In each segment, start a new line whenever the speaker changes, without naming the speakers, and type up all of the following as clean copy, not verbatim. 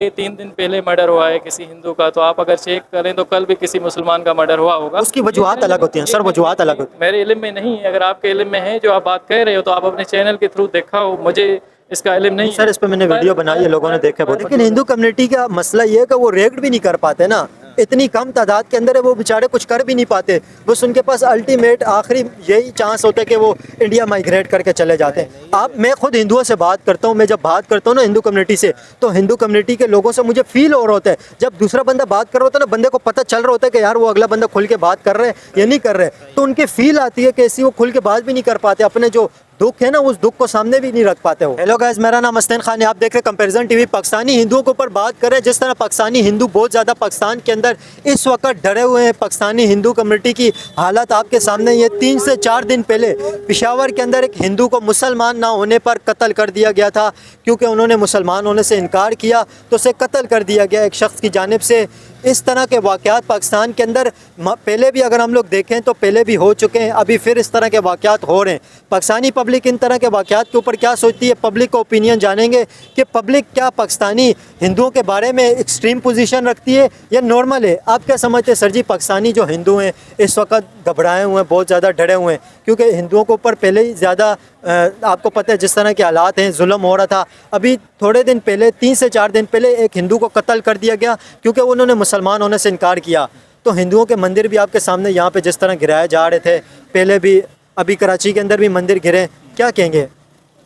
ये 3 दिन पहले मर्डर हुआ है किसी हिंदू का, तो आप अगर चेक करें तो कल भी किसी मुसलमान का मर्डर हुआ होगा।
उसकी वजूहात अलग होती हैं सर, वजूहात अलग होती हैं।
मेरे इल्म में नहीं है, अगर आपके इल्म में है जो आप बात कह रहे हो तो आप अपने चैनल के थ्रू देखा हो, मुझे इसका इल्म नहीं
सर
है।
इस पे मैंने वीडियो बनाई है, लोगों ने देखे बहुत। लेकिन हिंदू कम्युनिटी का मसला ये है कि वो रिएक्ट भी नहीं कर पाते ना, इतनी कम तादाद के अंदर है, वो बेचारे कुछ कर भी नहीं पाते। बस उनके पास अल्टीमेट आखिरी यही चांस होता है कि वो इंडिया माइग्रेट करके चले जाते हैं। मैं खुद हिंदुओं से बात करता हूँ, मैं जब बात करता हूँ ना हिंदू कम्युनिटी से, तो हिंदू कम्युनिटी के लोगों से मुझे फील हो रहा होता है, जब दूसरा बंदा बात कर रहा होता है ना, बंदे को पता चल रहा होता है कि यार वो अगला बंदा खुल के बात कर रहे हैं या नहीं कर रहे, तो उनके फील आती है कि ऐसी वो खुल के बात भी नहीं कर पाते, अपने जो दुख है ना उस दुख को सामने भी नहीं रख पाते हो। हेलो गाइस, मेरा नाम मस्तान खान है, आप देख रहे हैं कंपैरिजन टीवी। पाकिस्तानी हिंदुओं के ऊपर बात करें, जिस तरह पाकिस्तानी हिंदू बहुत ज़्यादा पाकिस्तान के अंदर इस वक्त डरे हुए हैं। पाकिस्तानी हिंदू कम्युनिटी की हालत आपके सामने, ये 3 से 4 दिन पहले पेशावर के अंदर एक हिंदू को मुसलमान ना होने पर कत्ल कर दिया गया था, क्योंकि उन्होंने मुसलमान होने से इनकार किया तो उसे कत्ल कर दिया गया एक शख्स की जानिब से। इस तरह के वाक़यात पाकिस्तान के अंदर पहले भी अगर हम लोग देखें तो पहले भी हो चुके हैं, अभी फिर इस तरह के वाक़यात हो रहे हैं। पाकिस्तानी पब्लिक इन तरह के वाक़यात के ऊपर क्या सोचती है, पब्लिक का ओपिनियन जानेंगे कि पब्लिक क्या पाकिस्तानी हिंदुओं के बारे में एक्सट्रीम पोजीशन रखती है या नॉर्मल है। आप क्या समझते हैं सर जी, पाकिस्तानी जो हिंदू हैं इस वक्त घबराए हुए हैं, बहुत ज़्यादा डरे हुए हैं, क्योंकि हिंदुओं के ऊपर पहले ही ज़्यादा आपको पता है जिस तरह के हालात हैं, जुल्म हो रहा था। अभी थोड़े दिन पहले 3 से 4 दिन पहले एक हिंदू को कत्ल कर दिया गया क्योंकि उन्होंने मुसलमान होने से इनकार किया। तो हिंदुओं के मंदिर भी आपके सामने यहाँ पे जिस तरह गिराए जा रहे थे, पहले भी अभी कराची के अंदर भी मंदिर गिरे, क्या कहेंगे?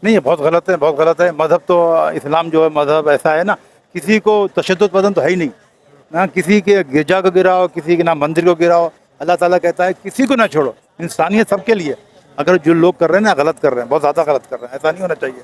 नहीं, ये बहुत गलत है, बहुत गलत है। मज़हब तो इस्लाम जो है मज़हब ऐसा है ना, किसी को तशद्दुद पसंद तो है ही नहीं ना, किसी के गिरजा को गिराओ, किसी के ना मंदिर को गिराओ। अल्लाह ताला कहता है किसी को ना छोड़ो, इंसानियत सबके लिए। अगर जो लोग कर रहे हैं ना गलत कर रहे हैं, बहुत ज़्यादा गलत कर रहे हैं, ऐसा नहीं होना चाहिए।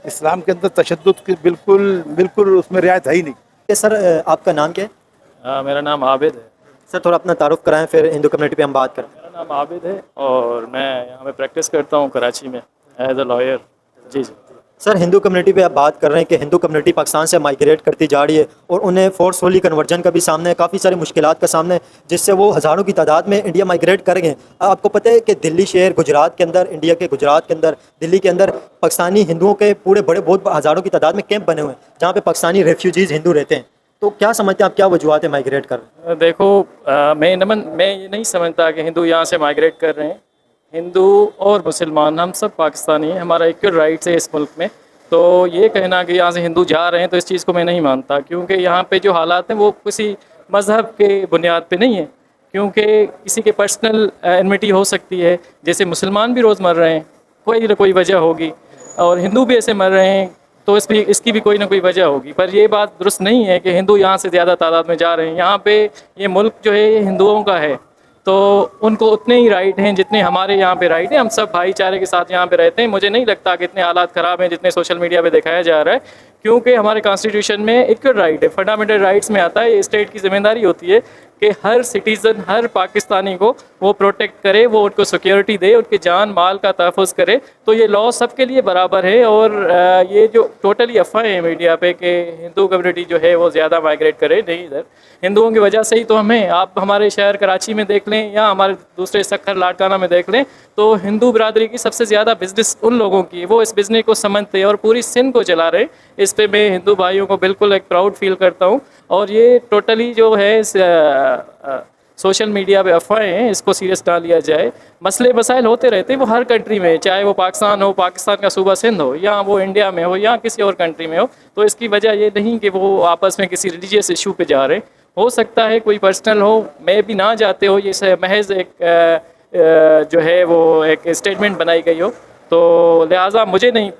इस्लाम के अंदर तशद्दुद की बिल्कुल उसमें रियायत है ही नहीं।
सर आपका नाम क्या है?
मेरा नाम आबिद है।
सर थोड़ा अपना तारुफ कराएं, फिर हिंदू कम्युनिटी पे हम बात करें।
मेरा नाम आबिद है और मैं यहाँ पे प्रैक्टिस करता हूँ कराची में एज अ लॉयर। जी जी
सर हिंदू कम्युनिटी पे आप बात कर रहे हैं कि हिंदू कम्युनिटी पाकिस्तान से माइग्रेट करती जा रही है और उन्हें फोर्सफुली कन्वर्जन का भी सामने है, काफ़ी सारी मुश्किलात का सामने है, जिससे वो हज़ारों की तादाद में इंडिया माइग्रेट कर गए। आपको पता है कि दिल्ली शहर गुजरात के अंदर, इंडिया के गुजरात के अंदर, दिल्ली के अंदर पाकिस्तानी हिंदुओं के पूरे बड़े बहुत हज़ारों की तादाद में कैंप बने हुए हैं जहाँ पे पाकिस्तानी रेफ्यूजीज़ हिंदू रहते हैं। तो क्या समझते हैं आप, क्या वजूहत है माइग्रेट कर रहे हैं?
देखो, मैं ये नहीं समझता कि हिंदू यहाँ से माइग्रेट कर रहे हैं। हिंदू और मुसलमान हम सब पाकिस्तानी हैं, हमारा इक्वल राइट्स है इस मुल्क में। तो ये कहना कि यहाँ से हिंदू जा रहे हैं, तो इस चीज़ को मैं नहीं मानता, क्योंकि यहाँ पे जो हालात हैं वो किसी मज़हब के बुनियाद पे नहीं है, क्योंकि किसी के पर्सनल एनमिटी हो सकती है। जैसे मुसलमान भी रोज़ मर रहे हैं, कोई ना कोई वजह होगी, और हिंदू भी ऐसे मर रहे हैं, तो इसकी भी कोई ना कोई वजह होगी। पर ये बात दुरुस्त नहीं है कि हिंदू यहाँ से ज़्यादा तादाद में जा रहे हैं। यहाँ पे ये मुल्क जो है ये हिंदुओं का है, तो उनको उतने ही राइट हैं जितने हमारे यहाँ पे राइट हैं। हम सब भाईचारे के साथ यहाँ पे रहते हैं। मुझे नहीं लगता कि इतने हालात ख़राब हैं जितने सोशल मीडिया पे दिखाया जा रहा है, क्योंकि हमारे कॉन्स्टिट्यूशन में इक्वल राइट है, फंडामेंटल राइट्स में आता है। ये स्टेट की जिम्मेदारी होती है कि हर सिटीज़न, हर पाकिस्तानी को वो प्रोटेक्ट करे, वो उनको सिक्योरिटी दे, उनके जान माल का तहफ़्फ़ुज़ करे। तो ये लॉ सबके लिए बराबर है। और ये जो टोटली अफवाहें हैं मीडिया पे कि हिंदू कम्युनिटी जो है वो ज़्यादा माइग्रेट करे, नहीं, इधर हिंदुओं की वजह से ही तो हमें, आप हमारे शहर कराची में देख लें या हमारे दूसरे सक्खर लाड़काना में देख लें, तो हिंदू बरादरी की सबसे ज़्यादा बिज़नेस उन लोगों की, वो इस बिज़नेस को समझते हैं और पूरी सिंध को चला रहे। इस पे मैं हिंदू भाइयों को बिल्कुल एक प्राउड फील करता हूँ। और ये टोटली जो है सोशल मीडिया पे अफवाहें हैं, इसको सीरियस ना लिया जाए। मसले मसाइल होते रहते हैं, वो हर कंट्री में, चाहे वो पाकिस्तान हो, पाकिस्तान का सूबा सिंध हो, या वो इंडिया में हो या किसी और कंट्री में हो। तो इसकी वजह ये नहीं कि वो आपस में किसी रिलीजियस इशू पे जा रहे हैं। हो सकता है कोई पर्सनल हो, मैं भी ना जाते हो, ये महज एक जो है वो एक स्टेटमेंट बनाई गई हो, तो लिहाजा मुझे नहीं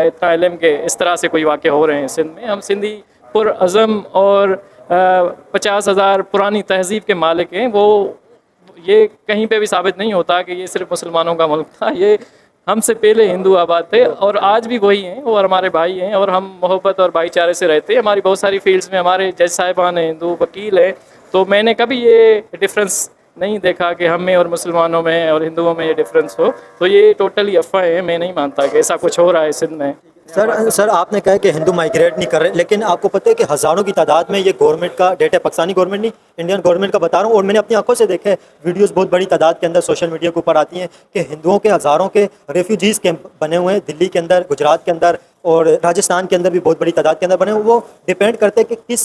इतना इल्म के इस तरह से कोई वाक़े हो रहे हैं सिंध में। हम सिंधी पुरअज़म और 50,000 पुरानी तहज़ीब के मालिक हैं। वो ये कहीं पे भी साबित नहीं होता कि ये सिर्फ मुसलमानों का मुल्क था। ये हमसे पहले हिंदू आबाद थे और आज भी वही हैं, और हमारे भाई हैं, और हम मोहब्बत और भाईचारे से रहते हैं। हमारी बहुत सारी फील्ड्स में हमारे जज साहिबान हैं, हिंदू वकील हैं, तो मैंने कभी ये डिफरेंस नहीं देखा कि हम में और मुसलमानों में और हिंदुओं में ये डिफरेंस हो। तो ये टोटली अफवाह है, मैं नहीं मानता कि ऐसा कुछ हो रहा है सिंध में।
सर आपने कहा कि हिंदू माइग्रेट नहीं कर रहे, लेकिन आपको पता है कि हज़ारों की तादाद में ये गवर्नमेंट का डेटा है, पाकिस्तानी गवर्नमेंट नहीं, इंडियन गवर्नमेंट का बता रहा हूँ। और मैंने अपनी आंखों से देखा है, वीडियोस बहुत बड़ी तादाद के अंदर सोशल मीडिया के ऊपर आती हैं कि हिंदुओं के हज़ारों के रेफ्यूजीज़ कैंप बने हुए हैं दिल्ली के अंदर, गुजरात के अंदर और राजस्थान के अंदर भी बहुत बड़ी तादाद के अंदर बने हुए। वो डिपेंड करते हैं कि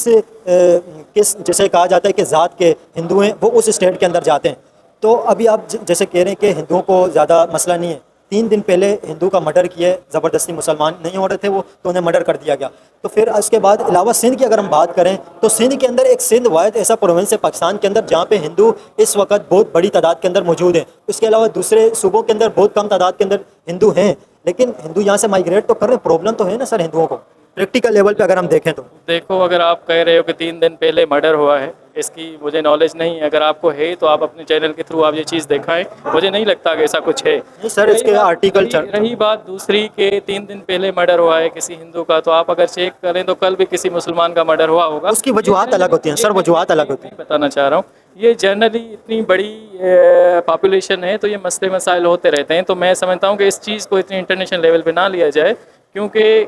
किस जैसे कहा जाता है कि ज़ात के हिंदू हैं वो उस स्टेट के अंदर जाते हैं। तो अभी आप जैसे कह रहे हैं कि हिंदुओं को ज़्यादा मसला नहीं है, 3 दिन पहले हिंदू का मर्डर किया, ज़बरदस्ती मुसलमान नहीं हो रहे थे वो, तो उन्हें मर्डर कर दिया गया। तो फिर उसके बाद अलावा सिंध की अगर हम बात करें तो सिंध के अंदर एक सिंध वाहिद ऐसा प्रोविंस है पाकिस्तान के अंदर जहाँ पे हिंदू इस वक्त बहुत बड़ी तादाद के अंदर मौजूद हैं। उसके अलावा दूसरे सूबों के अंदर बहुत कम तादाद के अंदर हिंदू हैं, लेकिन हिंदू यहाँ से माइग्रेट तो कर रहे हैं। प्रॉब्लम तो है ना सर हिंदुओं को, प्रैक्टिकल लेवल पे अगर हम देखें तो।
देखो, अगर आप कह रहे हो कि 3 दिन पहले मर्डर हुआ है, इसकी मुझे नॉलेज नहीं है। अगर आपको है तो आप अपने चैनल के थ्रू आप ये चीज़ दिखाएं। मुझे नहीं लगता कि ऐसा कुछ है।
नहीं सर, इसके आर्टिकल
रही बात दूसरी के 3 दिन पहले मर्डर हुआ है किसी हिंदू का, तो आप अगर चेक करें तो कल भी किसी मुसलमान का मर्डर हुआ होगा।
उसकी वजूहात अलग होती हैं सर, वजूहात अलग होती हैं।
बताना चाह रहा हूँ, ये जनरली इतनी बड़ी पॉपुलेशन है तो ये मसले मसाइल होते रहते हैं। तो मैं समझता हूँ कि इस चीज़ को इतनी इंटरनेशनल लेवल पे ना लिया जाए, क्योंकि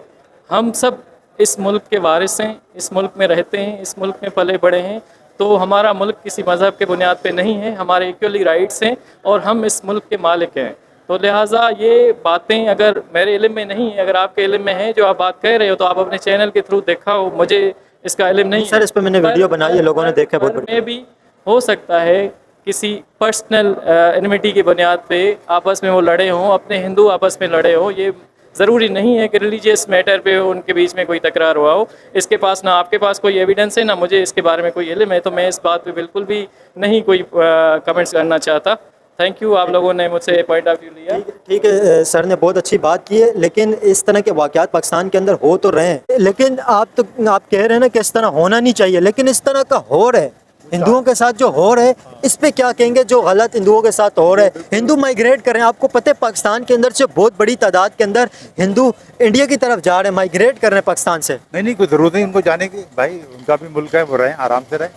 हम सब इस मुल्क के वारिस हैं, इस मुल्क में रहते हैं, इस मुल्क में पले बड़े हैं। तो हमारा मुल्क किसी मज़हब के बुनियाद पे नहीं है, हमारे इक्वली राइट्स हैं और हम इस मुल्क के मालिक हैं। तो लिहाजा ये बातें अगर मेरे इल्म में नहीं है, अगर आपके इल्म में है जो आप बात कह रहे हो, तो आप अपने चैनल के थ्रू दिखाओ। मुझे इसका इल्म नहीं
सर, इस पर मैंने वीडियो बनाई है, लोगों ने देखा बहुत बड़ी।
में भी हो सकता है किसी पर्सनल एनिमिटी की बुनियाद पे आपस में वो लड़े हों, अपने हिंदू आपस में लड़े हों। ये ज़रूरी नहीं है कि रिलीजियस मैटर पे उनके बीच में कोई तकरार हुआ हो। इसके पास ना आपके पास कोई एविडेंस है, ना मुझे इसके बारे में कोई इल्म है, तो मैं इस बात पे बिल्कुल भी नहीं कोई कमेंट्स करना चाहता। थैंक यू, आप लोगों ने मुझसे पॉइंट ऑफ व्यू लिया।
ठीक है, सर ने बहुत अच्छी बात की है, लेकिन इस तरह के वाक़यात पाकिस्तान के अंदर हो तो रहे हैं, लेकिन आप कह रहे हैं ना कि इस तरह होना नहीं चाहिए, लेकिन इस तरह का हो रहा है। हिंदुओं के साथ जो हो रहा है, इस पे क्या कहेंगे जो गलत हिंदुओं के साथ हो रहा है? हिंदू माइग्रेट कर रहे हैं। आपको पता है पाकिस्तान के अंदर से बहुत बड़ी तादाद के अंदर हिंदू इंडिया की तरफ जा रहे हैं, माइग्रेट कर रहे हैं पाकिस्तान से।
नहीं, कोई ज़रूरत नहीं उनको जाने की, भाई उनका भी मुल्क है, वो रहें, आराम से रहें।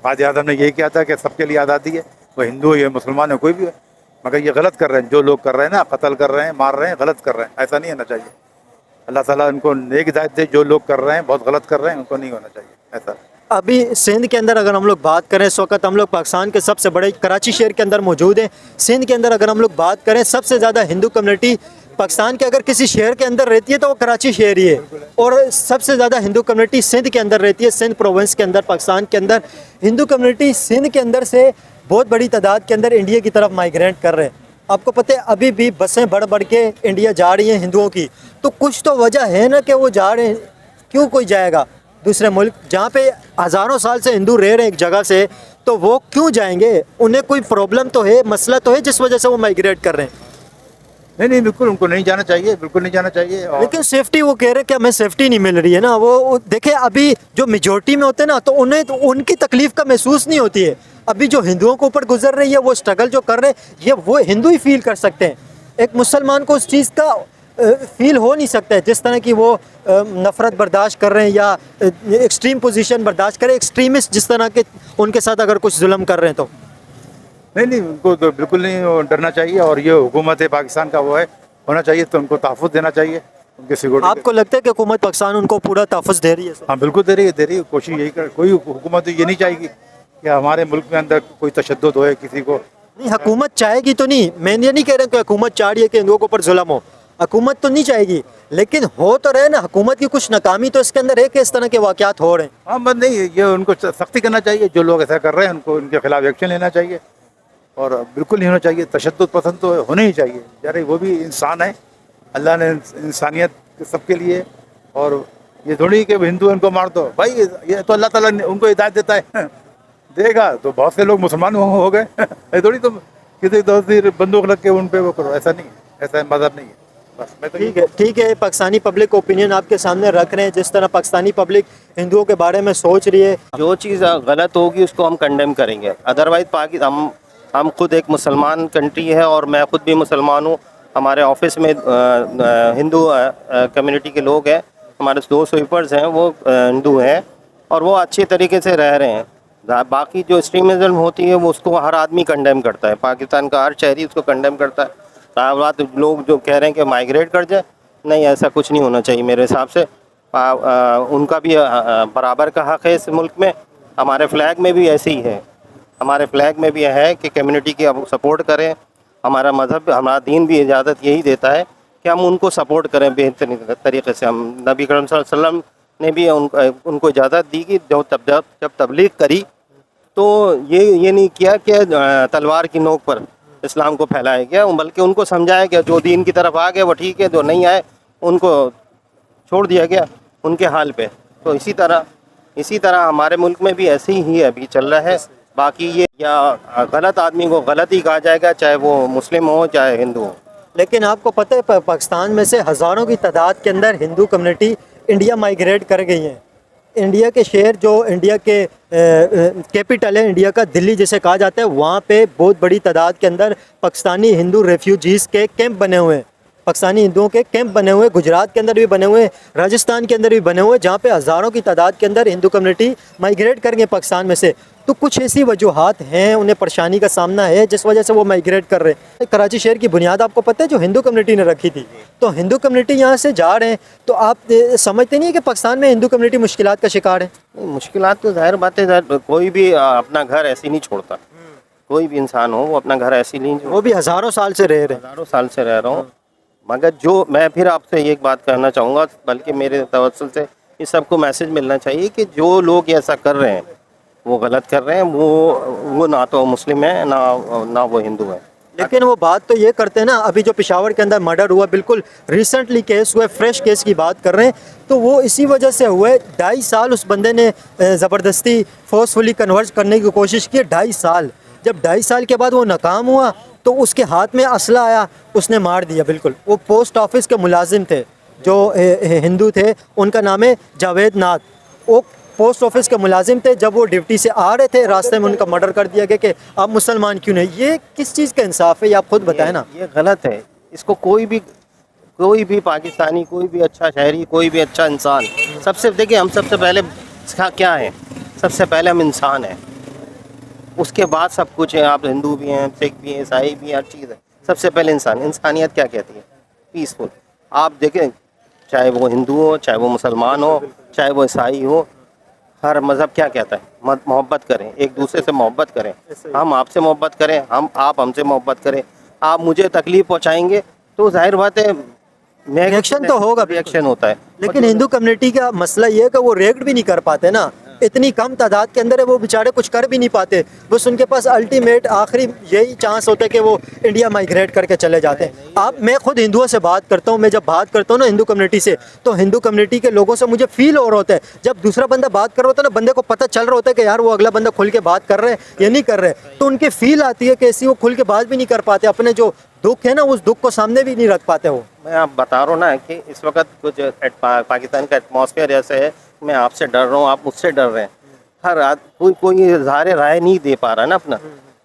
कायदे आज़म ने यही किया था कि सबके लिए आज़ादी है, वो हिंदू है, मुसलमान है, कोई भी है। मगर ये गलत कर रहे हैं, जो लोग कर रहे हैं ना, कत्ल कर रहे हैं, मार रहे हैं, गलत कर रहे हैं। ऐसा नहीं होना चाहिए। अल्लाह ताला उनको नेक हिदायत दे। जो लोग कर रहे हैं, बहुत गलत कर रहे हैं, उनको नहीं होना चाहिए ऐसा।
अभी सिंध के अंदर अगर हम लोग बात करें, इस वक्त हम लोग पाकिस्तान के सबसे बड़े कराची शहर के अंदर मौजूद हैं। सिंध के अंदर अगर हम लोग बात करें, सबसे ज़्यादा हिंदू कम्युनिटी पाकिस्तान के अगर किसी शहर के अंदर रहती है तो वो कराची शहर ही है, और सबसे ज़्यादा हिंदू कम्युनिटी सिंध के अंदर रहती है। सिंध प्रोविंस के अंदर, पाकिस्तान के अंदर हिंदू कम्युनिटी सिंध के अंदर से बहुत बड़ी तादाद के अंदर इंडिया की तरफ माइग्रेट कर रहे हैं। आपको पता है अभी भी बसें बढ़ बढ़ के इंडिया जा रही हैं हिंदुओं की, तो कुछ तो वजह है ना कि वो जा रहे हैं। क्यों कोई जाएगा दूसरे मुल्क जहाँ पे हज़ारों साल से हिंदू रह रहे हैं एक जगह से, तो वो क्यों जाएंगे? उन्हें कोई प्रॉब्लम तो है, मसला तो है जिस वजह से वो माइग्रेट कर रहे हैं।
नहीं, बिल्कुल उनको नहीं जाना चाहिए, बिल्कुल नहीं जाना चाहिए।
लेकिन सेफ्टी, वो कह रहे हैं कि हमें सेफ्टी नहीं मिल रही है ना। वो देखे, अभी जो मेजोरिटी में होते हैं ना, तो उन्हें तो उनकी तकलीफ का महसूस नहीं होती है। अभी जो हिंदुओं के ऊपर गुजर रही है, वो स्ट्रगल जो कर रहे हैं, ये वो हिंदू ही फील कर सकते हैं। एक मुसलमान को उस चीज़ का फील हो नहीं सकता है, जिस तरह की वो नफ़रत बर्दाश्त कर रहे हैं या एक्सट्रीम पोजीशन बर्दाश्त करें, एक्सट्रीमिस्ट जिस तरह के उनके साथ अगर कुछ जुल्म कर रहे हैं तो।
नहीं, उनको तो बिल्कुल नहीं डरना चाहिए। और ये हुकूमत है पाकिस्तान का, वो है होना चाहिए, तो उनको तहफ़्फ़ुज़ देना चाहिए, उनकी सिक्योरिटी।
आपको लगता है कि हुकूमत पाकिस्तान उनको पूरा तहफ़्फ़ुज़ दे रही है?
हाँ, बिल्कुल दे रही है। कोशिश यही कर, कोई हुकूमत ये नहीं चाहेगी कि हमारे मुल्क में अंदर कोई तशद्दुद होए किसी को।
नहीं, हुकूमत चाहेगी तो नहीं, मैं ये नहीं कह रहा कि हुकूमत चाह रही है कि हिंदुओं के ऊपर जुल्म हो। हुकूमत तो नहीं चाहेगी, लेकिन हो तो रहे ना। हुकूमत की कुछ नाकामी तो इसके अंदर है कि इस तरह के वाक़यात हो रहे हैं।
हाँ, बस नहीं, ये उनको सख्ती करना चाहिए। जो लोग ऐसा कर रहे हैं उनको उनके खिलाफ एक्शन लेना चाहिए, और बिल्कुल नहीं होना चाहिए। तशद्दुद पसंद तो होने ही चाहिए यार, वो भी इंसान है, अल्लाह ने इंसानियत सबके लिए। और ये थोड़ी कि हिंदू इनको मार दो, भाई ये तो अल्लाह ताला उनको हिदायत देता है देगा तो बहुत से लोग मुसलमान हो गए। ये थोड़ी तुम किसी दोस्त बंदूक लग के उन पे वो करो, ऐसा नहीं है, ऐसा मज़हब नहीं है। बस मैं तो
ठीक है, पाकिस्तानी पब्लिक ओपिनियन आपके सामने रख रहे हैं, जिस तरह पाकिस्तानी पब्लिक हिंदुओं के बारे में सोच रही है।
जो चीज़ गलत होगी उसको हम कंडेम करेंगे। अदरवाइज़ पाकिस्तान, हम खुद एक मुसलमान कंट्री है और मैं खुद भी मुसलमान हूँ। हमारे ऑफिस में हिंदू कम्युनिटी के लोग हैं, हमारे 2 स्वीपर्स हैं वो हिंदू हैं और वो अच्छे तरीके से रह रहे हैं। बाकी जो एक्सट्रीमिज़म होती है वो उसको हर आदमी कंडेम करता है, पाकिस्तान का हर शहरी उसको कंडेम करता है। बात लोग जो कह रहे हैं कि माइग्रेट कर जाए, नहीं, ऐसा कुछ नहीं होना चाहिए मेरे हिसाब से। उनका भी बराबर का हक़ है इस मुल्क में। हमारे फ्लैग में भी ऐसे ही है, हमारे फ्लैग में भी है कि कम्युनिटी की अब सपोर्ट करें। हमारा मज़हब, हमारा दीन भी इजाज़त यही देता है कि हम उनको सपोर्ट करें बेहतरीन तरीके से। हम नबी करीम सल्लल्लाहु अलैहि वसल्लम ने भी उनको इजाज़त दी कि जब तबलीग करी तो ये नहीं किया कि तलवार की नोक पर इस्लाम को फैलाया गया, बल्कि उनको समझाया गया। जो दीन की तरफ आ गए वो ठीक है, जो नहीं आए उनको छोड़ दिया गया उनके हाल पे। तो इसी तरह हमारे मुल्क में भी ऐसे ही अभी चल रहा है। बाकी ये या गलत आदमी को गलत ही कहा जाएगा, चाहे वो मुस्लिम हो चाहे हिंदू हो।
लेकिन आपको पता है पाकिस्तान में से हज़ारों की तादाद के अंदर हिंदू कम्युनिटी इंडिया माइग्रेट कर गई हैं। इंडिया के शहर जो इंडिया के कैपिटल है इंडिया का, दिल्ली जिसे कहा जाता है, वहाँ पे बहुत बड़ी तादाद के अंदर पाकिस्तानी हिंदू रेफ्यूजीज़ के कैंप बने हुए हैं। पाकिस्तानी हिंदुओं के कैंप बने हुए हैं, गुजरात के अंदर भी बने हुए हैं, राजस्थान के अंदर भी बने हुए हैं, जहाँ पे हज़ारों की तादाद के अंदर हिंदू कम्युनिटी माइग्रेट कर गए पाकिस्तान में से। तो कुछ ऐसी वजूहात हैं, उन्हें परेशानी का सामना है जिस वजह से वो माइग्रेट कर रहे हैं। कराची शहर की बुनियाद आपको पता है जो हिंदू कम्युनिटी ने रखी थी, तो हिंदू कम्युनिटी यहाँ से जा रहे हैं, तो आप समझते नहीं है कि पाकिस्तान में हिंदू कम्युनिटी मुश्किलात का शिकार है?
मुश्किलात तो जाहिर बात है, कोई भी अपना घर ऐसे नहीं छोड़ता। कोई भी इंसान हो वो अपना घर ऐसे नहीं,
वो भी हज़ारों साल से रह रहे हैं।
हज़ारों साल से रह रहा हूँ। मगर जो मैं फिर आपसे एक बात कहना चाहूँगा, बल्कि मेरे तवज्जुह से इस सबको मैसेज मिलना चाहिए कि जो लोग ऐसा कर रहे हैं वो गलत कर रहे हैं। वो ना तो मुस्लिम है ना वो हिंदू है।
लेकिन वो बात तो ये करते हैं ना, अभी जो पेशावर के अंदर मर्डर हुआ, बिल्कुल रिसेंटली केस हुआ, फ्रेश केस की बात कर रहे हैं, तो वो इसी वजह से हुआ है। 2.5 साल उस बंदे ने ज़बरदस्ती फोर्सफुली कन्वर्ट करने की कोशिश की। 2.5 साल, जब 2.5 साल के बाद वो नाकाम हुआ तो उसके हाथ में असला आया, उसने मार दिया। बिल्कुल, वो पोस्ट ऑफिस के मुलाजिम थे जो हिंदू थे, उनका नाम है जावेद नाथ। वो पोस्ट ऑफिस के मुलाजिम थे, जब वो ड्यूटी से आ रहे थे रास्ते में उनका मर्डर कर दिया गया कि आप मुसलमान क्यों नहीं। ये किस चीज़ का इंसाफ है, ये आप खुद बताएं ना।
ये गलत है। इसको कोई भी पाकिस्तानी, कोई भी अच्छा शहरी, कोई भी अच्छा इंसान, सबसे देखिए हम सबसे पहले क्या है, सबसे पहले हम इंसान हैं, उसके बाद सब कुछ है। आप हिंदू भी हैं, सिख भी हैं, ईसाई भी हैं, हर चीज़ है। सबसे पहले इंसानियत क्या कहती है? पीसफुल। आप देखें, चाहे वो हिंदू हो, चाहे वो मुसलमान हो, चाहे वो ईसाई हो, हर मज़हब क्या कहता है? मोहब्बत करें, एक दूसरे से मोहब्बत करें। हम आपसे मोहब्बत करें, आप हमसे मोहब्बत करें। आप मुझे तकलीफ़ पहुँचाएंगे तो जाहिर बात है
रिएक्शन तो होगा,
रिएक्शन होता है।
लेकिन हिंदू कम्युनिटी का मसला ये है कि वो रिएक्ट भी नहीं कर पाते ना। इतनी कम तादाद के अंदर है, वो बेचारे कुछ कर भी नहीं पाते। बस उनके पास अल्टीमेट आखिरी यही चांस होता है कि वो इंडिया माइग्रेट करके चले जाते हैं। मैं खुद हिंदुओं से बात करता हूँ, मैं जब बात करता हूँ ना हिंदू कम्युनिटी से, तो हिंदू कम्युनिटी के लोगों से मुझे फील हो रहा होता है। जब दूसरा बंदा बात कर रहा होता है ना, बंदे को पता चल रहा होता है कि यार वो अगला बंदा खुल के बात कर रहे हैं या नहीं कर रहे, तो उनके फील आती है कि ऐसी वो खुल के बात भी नहीं कर पाते। अपने जो दुख है ना, उस दुख को सामने भी नहीं रख पाते वो।
मैं आप बता रहा हूँ ना कि इस वक्त कुछ पाकिस्तान का एटमॉस्फेयर ऐसे है, मैं आपसे डर रहा हूँ, आप मुझसे डर रहे हैं। हर कोई इज़हार राय नहीं दे पा रहा ना अपना।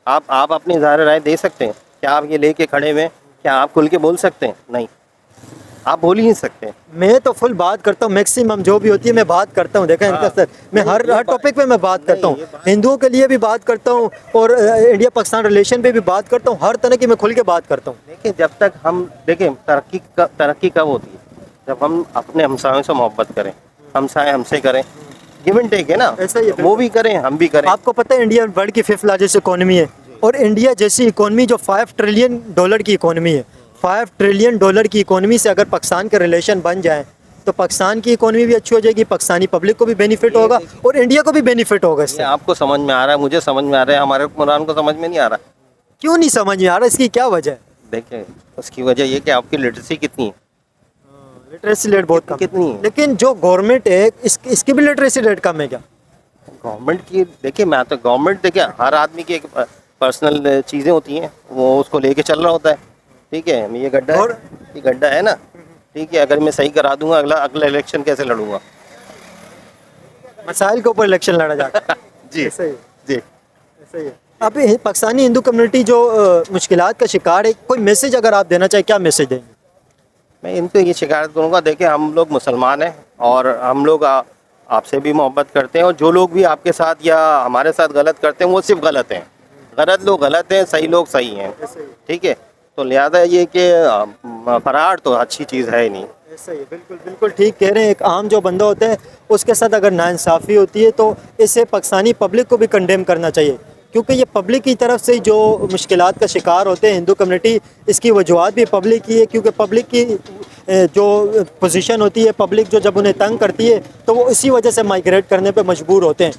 आप अपनी इज़हार राय दे सकते हैं क्या? आप ये लेके खड़े हुए, क्या आप खुल के बोल सकते हैं? नहीं, आप बोल ही नहीं सकते।
मैं तो फुल बात करता हूँ, मैक्सिमम जो भी होती है मैं बात करता हूँ। देखा इनका सर, मैं हर टॉपिक पे मैं बात करता हूँ, हिंदुओं के लिए भी बात करता हूँ और इंडिया पाकिस्तान रिलेशन पे भी बात करता हूँ। हर तरह की मैं खुल के बात करता हूँ।
देखिए, जब तक हम देखें तरक्की कब होती है? जब हम अपने हमसायों से मोहब्बत करें, हमसाए हमसे करें, गिव एंड टेक है ना,
ऐसा ही है।
वो भी करें, हम भी करें।
आपको पता है इंडिया वर्ल्ड की 5th लार्जेस्ट इकोनॉमी है, और इंडिया जैसी इकोनॉमी जो $5 ट्रिलियन की इकोनॉमी है, $5 ट्रिलियन की इकोनॉमी से अगर पाकिस्तान के रिलेशन बन जाए तो पाकिस्तान की इकोनॉमी भी अच्छी हो जाएगी, पाकिस्तानी पब्लिक को भी बेनिफिट होगा और इंडिया को भी बेनिफिट होगा इससे।
आपको समझ में आ रहा है, मुझे समझ में आ रहा है, हमारे हुक्मरान को समझ में नहीं आ रहा।
क्यों नहीं समझ में आ रहा? इसकी क्या वजह है?
देखिए, उसकी वजह ये कि आपकी लिटरेसी कितनी है।
लिटरेसी रेट बहुत कम
कितनी है?
लेकिन जो गवर्नमेंट है इसकी भी लिटरेसी रेट कम है क्या?
गवर्नमेंट की देखिए, मैं तो गवर्नमेंट देखिए, हर आदमी की एक पर्सनल चीज़ें होती हैं, वो उसको लेके चल रहा होता है। ठीक है, ये गड्ढा है ना, ठीक है, अगर मैं सही करा दूंगा, अगला इलेक्शन कैसे लड़ूंगा?
मसाइल के ऊपर इलेक्शन लड़ा जाता है।
जी
ऐसा ही है।
जी,
ऐसा ही है। अब पाकिस्तानी हिंदू कम्युनिटी जो मुश्किलात का शिकार है, कोई मैसेज अगर आप देना चाहें, क्या मैसेज देंगे?
मैं इनको ये शिकायत करूँगा, देखिए हम लोग मुसलमान हैं और हम लोग आपसे भी मोहब्बत करते हैं, और जो लोग भी आपके साथ या हमारे साथ गलत करते हैं वो सिर्फ गलत हैं। गलत लोग गलत हैं, सही लोग सही हैं। ठीक है, तो लिहाजा ये कि फरार तो अच्छी चीज़ है ही नहीं।
ऐसा ही है, बिल्कुल बिल्कुल ठीक कह रहे हैं। एक आम जो बंदा होता है उसके साथ अगर नाइंसाफ़ी होती है तो इसे पाकिस्तानी पब्लिक को भी कंडेम करना चाहिए, क्योंकि ये पब्लिक की तरफ से जो मुश्किलात का शिकार होते हैं हिंदू कम्युनिटी, इसकी वजूहत भी पब्लिक की है, क्योंकि पब्लिक की जो पोजीशन होती है, पब्लिक जो जब उन्हें तंग करती है तो वो इसी वजह से माइग्रेट करने पे मजबूर होते हैं।